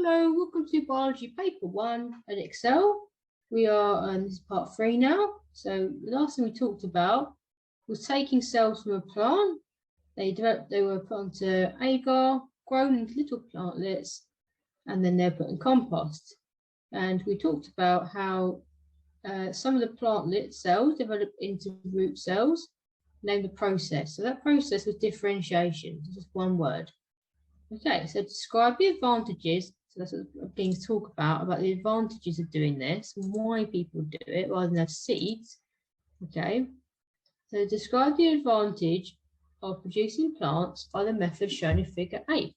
Hello, welcome to Biology Paper 1 at Edexcel. We are this is part 3 now. So the last thing we talked about was taking cells from a plant. They were put onto agar, grown into little plantlets, and then they're put in compost. And we talked about how some of the plantlet cells develop into root cells, named the process. So that process was differentiation, just one word. Okay, so describe the advantages. So that's what I'm going to talk about the advantages of doing this, why people do it rather than have seeds. Okay, so describe the advantage of producing plants by the method shown in figure 8.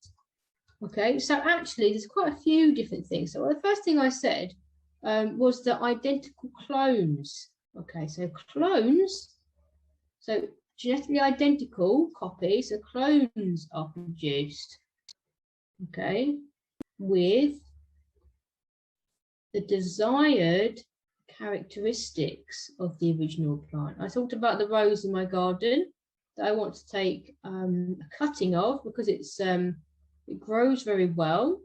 Okay, so actually there's quite a few different things. So the first thing I said was the identical clones. Okay, so clones, so genetically identical copies, so clones are produced. Okay, with the desired characteristics of the original plant. I talked about the rose in my garden that I want to take a cutting of because it grows very well.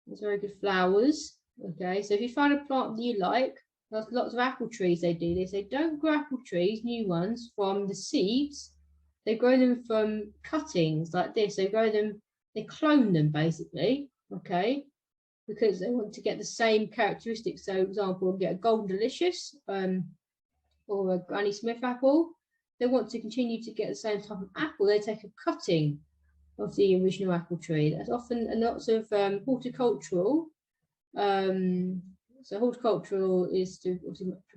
It's very good flowers. Okay, so if you find a plant that you like, there's lots of apple trees they do this. They don't grow apple trees, new ones, from the seeds. They grow them from cuttings like this. They clone them basically, okay, because they want to get the same characteristics. So, for example, we'll get a Golden Delicious or a Granny Smith apple. They want to continue to get the same type of apple. They take a cutting of the original apple tree. That's often lots of horticultural. So horticultural is to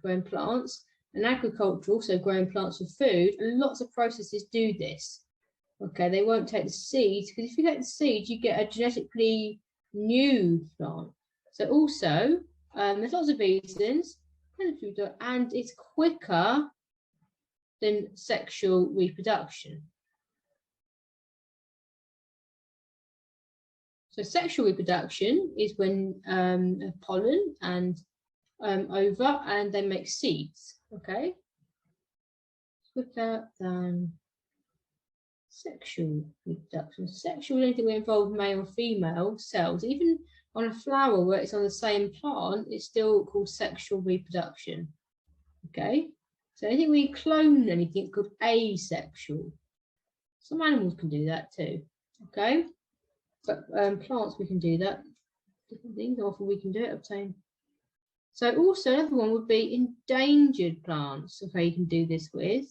growing plants, and agricultural, so growing plants for food. And lots of processes do this. Okay, they won't take the seeds, because if you take the seeds, you get a genetically new plant. So also, there's lots of reasons, and it's quicker than sexual reproduction. So sexual reproduction is when pollen and ova, and they make seeds. Okay, quicker than sexual reproduction. Sexual is anything that involves male or female cells. Even on a flower where it's on the same plant, it's still called sexual reproduction. Okay, so anything we clone anything called asexual. Some animals can do that too. Okay, but plants we can do that. Different things, often we can do it, obtain. So also another one would be endangered plants. Okay, you can do this with.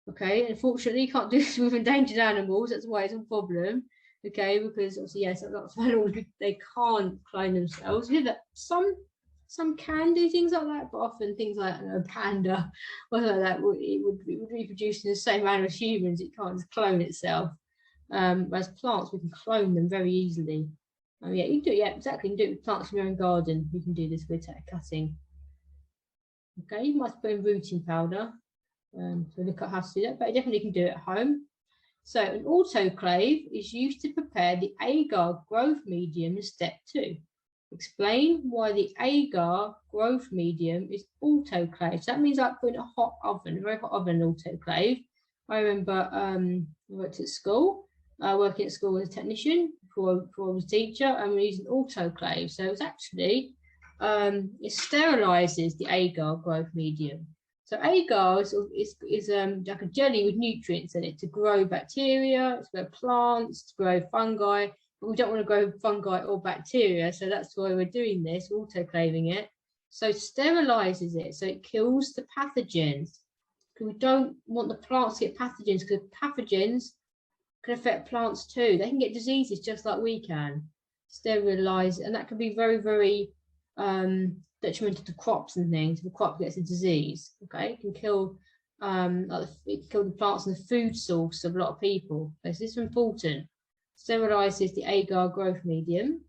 Okay, unfortunately, you can't do this with endangered animals. That's why it's a problem. Okay, because obviously, yes, lots of animals they can't clone themselves. Yeah, that some can do things like that, but often things like a panda or like that, it would reproduce in the same manner as humans. It can't just clone itself. Whereas plants, we can clone them very easily. Yeah, you can do it. Yeah, exactly. You can do it with plants from your own garden. You can do this with cutting. Okay, you might put in rooting powder. So look at how to do that, but you definitely can do it at home. So an autoclave is used to prepare the agar growth medium in step 2. Explain why the agar growth medium is autoclave. So that means like putting a hot oven, a very hot oven in autoclave. I remember I worked at school, working at school as a technician before I was a teacher, and we're using autoclave. So it's actually it sterilizes the agar growth medium. So agar is like a jelly with nutrients in it to grow bacteria, to grow plants, to grow fungi. But we don't want to grow fungi or bacteria, so that's why we're doing this, autoclaving it. So it sterilizes it, so it kills the pathogens. Because we don't want the plants to get pathogens, because pathogens can affect plants too. They can get diseases just like we can. Sterilize, and that can be very, very detrimental to crops and things. If the crop gets a disease, okay, it can kill the plants and the food source of a lot of people. So this is important. Sterilizes the agar growth medium.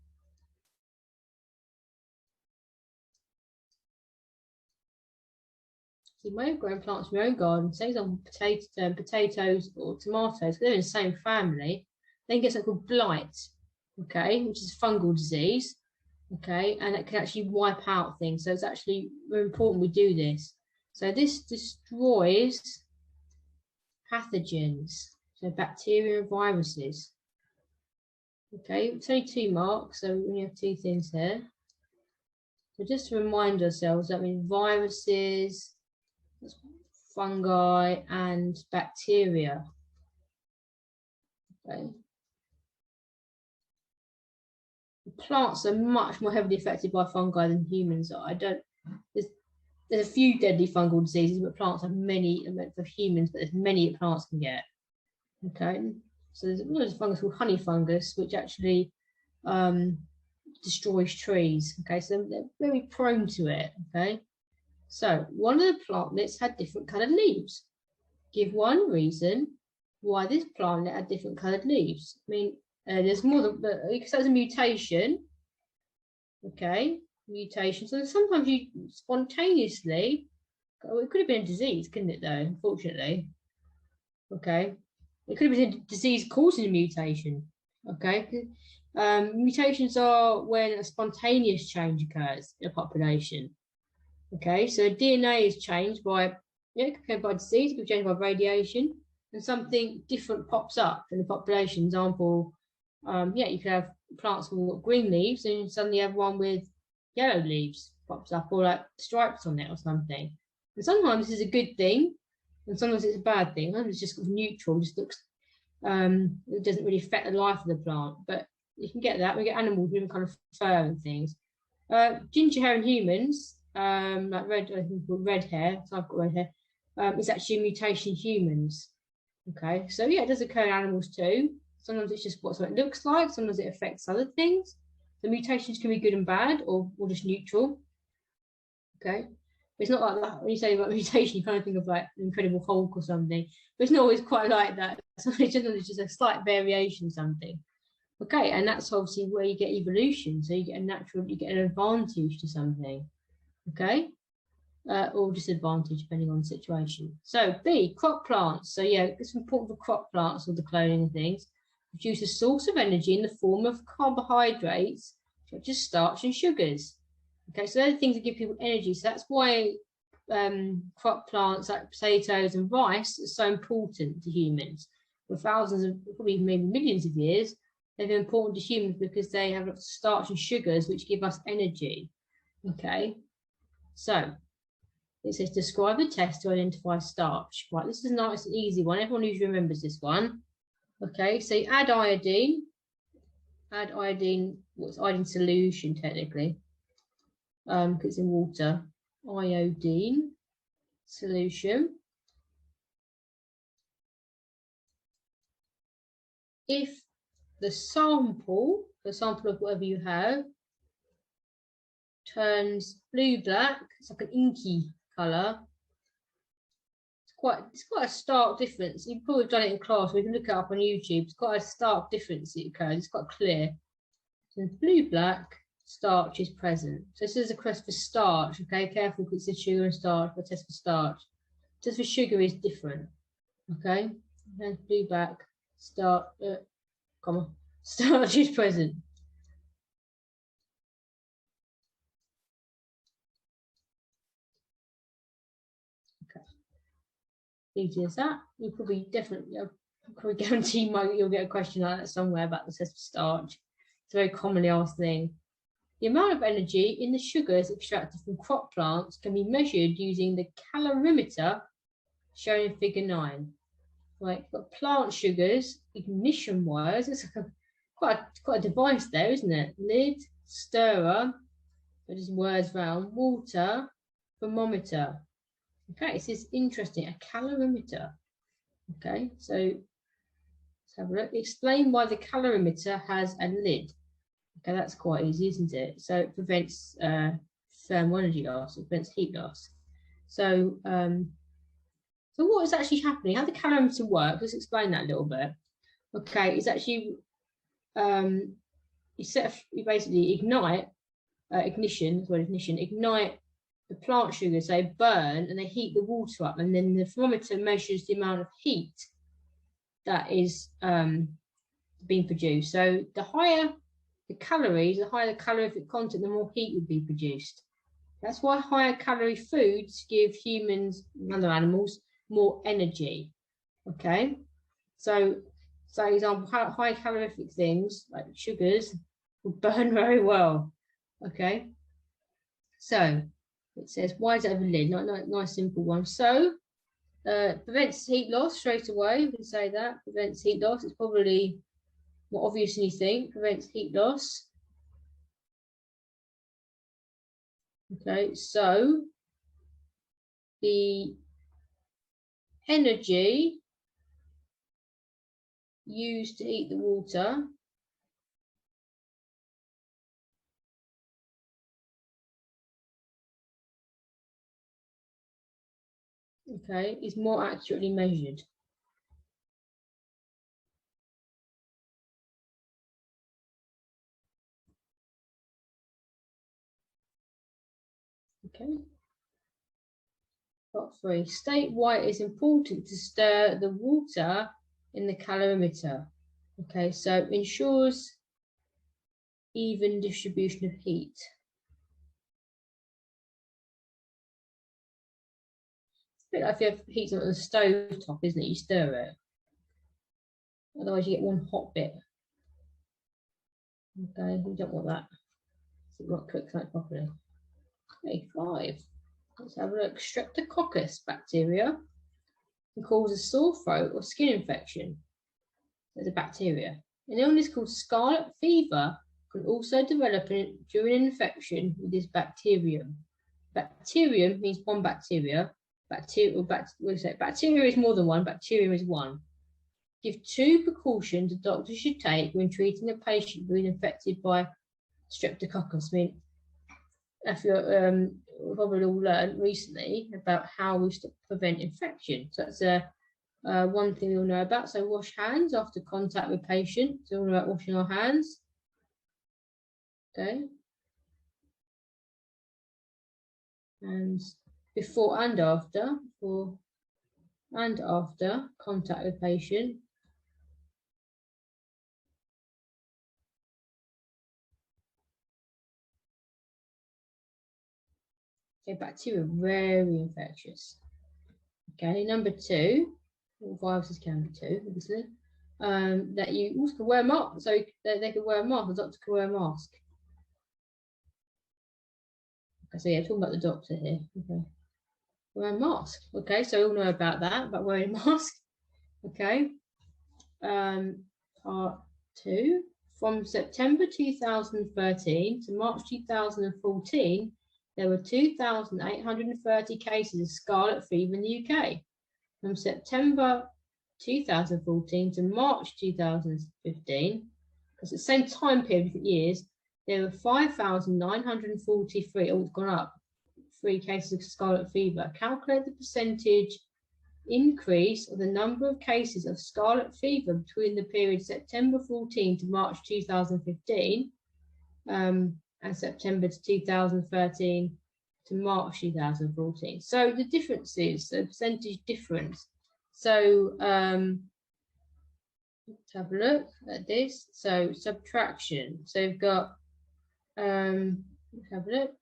So you may have grown plants from your own garden, say on potatoes or tomatoes, they're in the same family. Then you get something called blight, okay, which is a fungal disease. Okay, and it can actually wipe out things. So it's actually very important we do this. So this destroys pathogens, so bacteria and viruses. Okay, it's only 2 marks, so we have 2 things here. So just to remind ourselves, that means viruses, fungi, and bacteria. Okay. Plants are much more heavily affected by fungi than humans are. There's a few deadly fungal diseases, but plants have many for humans, but there's many that plants can get. Okay, so there's a fungus called honey fungus, which actually destroys trees. Okay, so they're very prone to it. Okay, so one of the plantlets had different coloured leaves. Give one reason why this plantlet had different coloured leaves. I mean, there's more than because that's a mutation. Okay, mutation. So sometimes you spontaneously, it could have been a disease, couldn't it? Though, unfortunately. Okay, it could have been a disease causing a mutation. Okay, mutations are when a spontaneous change occurs in a population. Okay, so DNA is changed by, by disease, it could be changed by radiation, and something different pops up in the population. Example, you could have plants with green leaves, and suddenly you have one with yellow leaves pops up, or like stripes on it or something. And sometimes this is a good thing, and sometimes it's a bad thing. Sometimes it's just neutral, just looks, it doesn't really affect the life of the plant. But you can get that. We get animals with kind of fur and things. Ginger hair in humans, like red, I think red hair. So I've got red hair. It's actually a mutation in humans. Okay, so yeah, it does occur in animals too. Sometimes it's just what something looks like. Sometimes it affects other things. The mutations can be good and bad, or just neutral. Okay, but it's not like that. When you say about mutation, you kind of think of like an Incredible Hulk or something. But it's not always quite like that. So it's just a slight variation, something. Okay, and that's obviously where you get evolution. So you get you get an advantage to something. Okay, or disadvantage depending on the situation. So B, crop plants. So yeah, it's important for crop plants, all the cloning and things. Produce a source of energy in the form of carbohydrates, such as starch and sugars. Okay, so they're the things that give people energy. So that's why crop plants like potatoes and rice are so important to humans. For thousands of, probably maybe millions of years, they've been important to humans because they have lots of starch and sugars which give us energy. Okay, so it says describe the test to identify starch. Right, this is a nice and easy one. Everyone usually remembers this one. Okay, so you add iodine. Add iodine, what's iodine solution technically? Because it's in water. Iodine solution. If the sample of whatever you have, turns blue-black, it's like an inky colour. It's quite a stark difference. You've probably done it in class. We can look it up on YouTube. It's quite a stark difference that occurs. It's quite clear. So blue-black, starch is present. So this is a quest for starch. Okay, careful because it's sugar and starch, but test for starch. Test for sugar is different. Okay, and blue-black, starch is present. Easy as that. You probably guarantee you'll get a question like that somewhere about the test for starch. It's a very commonly asked thing. The amount of energy in the sugars extracted from crop plants can be measured using the calorimeter shown in figure 9. Right, but plant sugars, ignition wires, it's quite a device there, isn't it? Lid, stirrer, so just words round, water, thermometer. Okay, this is interesting, a calorimeter. Okay, so let's have a look. Explain why the calorimeter has a lid. Okay, that's quite easy, isn't it? So it prevents thermal energy loss, it prevents heat loss. So, so what is actually happening? How the calorimeter works? Let's explain that a little bit. Okay, it's actually you basically ignite ignite the plant sugars, they burn and they heat the water up, and then the thermometer measures the amount of heat that is being produced. So the higher the calories, the higher the calorific content, the more heat would be produced. That's why higher calorie foods give humans and other animals more energy. Okay, so So, example, high calorific things like sugars will burn very well. Okay. So it says, why is it over lid? Nice simple one. So prevents heat loss straight away. We can say that prevents heat loss. It's probably more obvious than you think. Prevents heat loss. Okay, so the energy used to heat the water is more accurately measured. Okay. Part 3. State why it is important to stir the water in the calorimeter. Okay, so ensures even distribution of heat. It's a bit like if you have heat on the stove top, isn't it? You stir it. Otherwise, you get one hot bit. Okay, we don't want that. So it won't cook that properly. Okay, 5. Let's have a look. Streptococcus bacteria can cause a sore throat or skin infection. There's a bacteria. An illness called Scarlet Fever can also develop during an infection with this bacterium. Bacterium means one bacteria. Bacteria is more than one. Bacterium is one. Give 2 precautions a doctor should take when treating a patient who is infected by Streptococcus. I mean, if you're we've probably all learned recently about how we prevent infection. So that's one thing we all know about. So wash hands after contact with patient. So all about washing our hands. Okay. And before and after contact with patient. Okay, bacteria are very infectious. Okay, number 2, viruses can be too, obviously. That you also can wear a mask, so they can wear a mask. The doctor can wear a mask. Okay, so yeah, talking about the doctor here. Okay, wear a mask. Okay, so we all know about that, about wearing a mask. Okay. Part 2. From September 2013 to March 2014, there were 2,830 cases of scarlet fever in the UK. From September 2014 to March 2015, because at the same time period, different years, there were 5,943, it's gone up, 3 cases of scarlet fever. Calculate the percentage increase of the number of cases of scarlet fever between the period September 14 to March 2015 and September 2013 to March 2014. So the differences, the percentage difference. So let's have a look at this. So subtraction. So we've got let's have a look.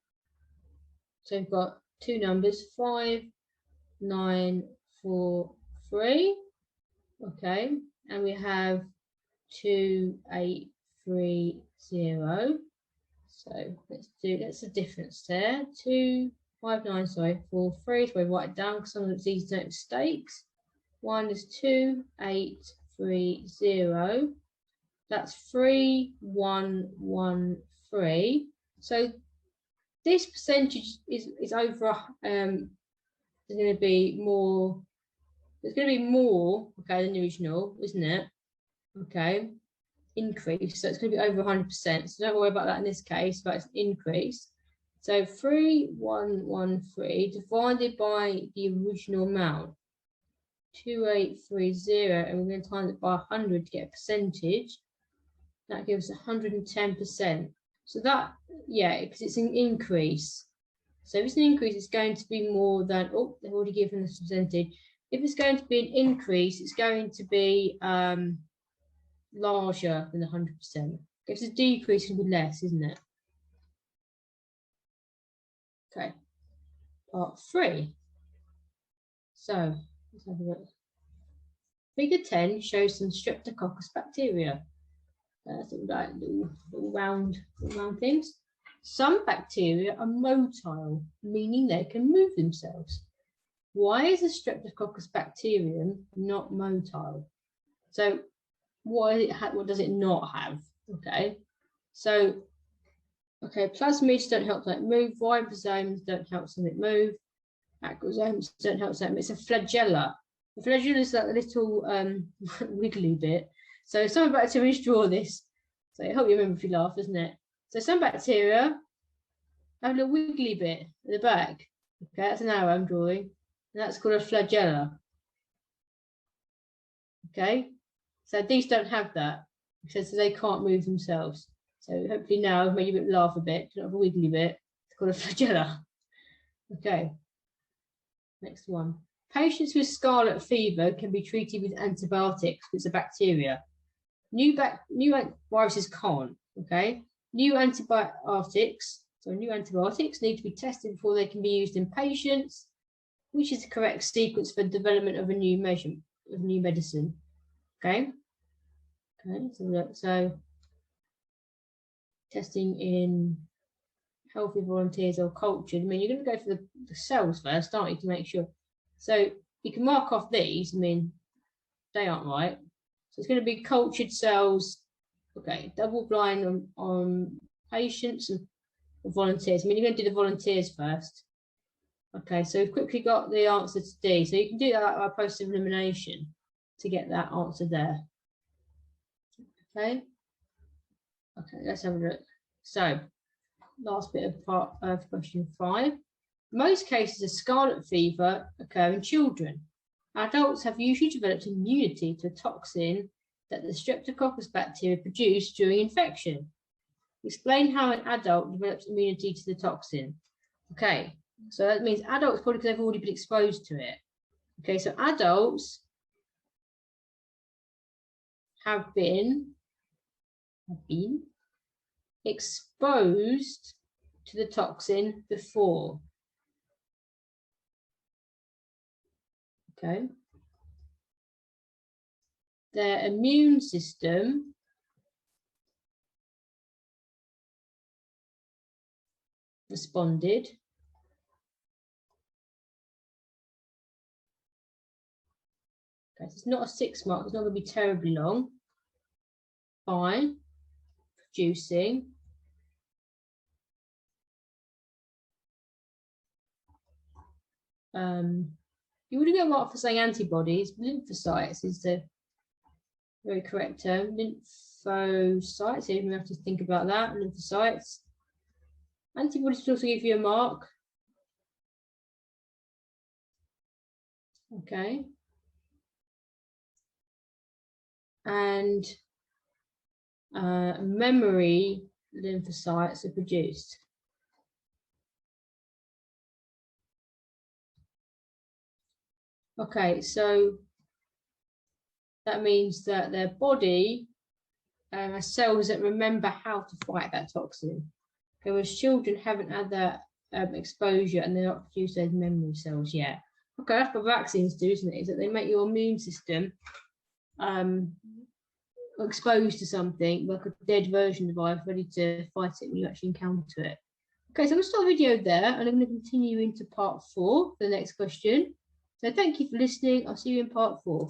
So we've got 2 numbers, 5, 9, 4, 3. Okay, and we have 2, 8, 3, 0. So that's the difference there. 2, 5, 9, sorry, 4, 3. So we write it down because some of it's easy to make mistakes. 1 is 2, 8, 3, 0. That's 3, 1, 1, 3. So this percentage is over. There's going to be more. There's going to be more, okay, than the original, isn't it? Okay, increase. So it's going to be over 100%. So don't worry about that in this case, but it's an increase. So 3113 divided by the original amount, 2830, and we're going to times it by 100 to get a percentage. That gives 110%. So that, yeah, because it's an increase. So if it's an increase, it's going to be more than, oh, they've already given this percentage. If it's going to be an increase, it's going to be larger than 100%. If it's a decrease, it'll be less, isn't it? Okay, part 3. So let's have a look. Figure 10 shows some Streptococcus bacteria. Sort of like little round things. Some bacteria are motile, meaning they can move themselves. Why is the Streptococcus bacterium not motile? So what does it not have? Okay, so plasmids don't help something move, ribosomes don't help something move, acrosomes don't help something. It's a flagella. The flagella is like a little wiggly bit. So some bacteria draw this. So I hope you remember if you laugh, isn't it? So some bacteria have a little wiggly bit at the back. Okay, that's an arrow I'm drawing. And that's called a flagella. Okay, so these don't have that because they can't move themselves. So hopefully now I've made you laugh a bit, not a wiggly bit. It's called a flagella. Okay, next one. Patients with scarlet fever can be treated with antibiotics, which is a bacteria. New viruses can't. Okay, new antibiotics need to be tested before they can be used in patients, which is the correct sequence for development of a new medicine. Okay, so testing in healthy volunteers or cultured. I mean, you're going to go for the cells first, aren't you, to make sure. So you can mark off these. I mean, they aren't right. So it's going to be cultured cells. Okay, double blind on patients and volunteers. I mean, you're going to do the volunteers first. Okay, so we've quickly got the answer to D. So you can do that by process of elimination to get that answer there. Okay, let's have a look. So last bit of question 5. Most cases of scarlet fever occur in children. Adults have usually developed immunity to a toxin that the Streptococcus bacteria produce during infection. Explain how an adult develops immunity to the toxin. Okay, so that means adults probably because they've already been exposed to it. Okay, so adults have been exposed to the toxin before. Okay. Their immune system responded. Okay, so it's not a 6 mark, it's not going to be terribly long. By producing you would get a mark for saying antibodies. Lymphocytes is the very correct term. Lymphocytes, so you have to think about that. Lymphocytes. Antibodies will also give you a mark. Okay. And memory lymphocytes are produced. Okay, so that means that their body are cells that remember how to fight that toxin. Okay, whereas children haven't had that exposure and they're not produced those memory cells yet. Okay, that's what vaccines do, isn't it? Is that they make your immune system exposed to something like a dead version of life, ready to fight it when you actually encounter it. Okay, so I'm going to stop the video there and I'm going to continue into part 4 for the next question. So thank you for listening. I'll see you in part 4.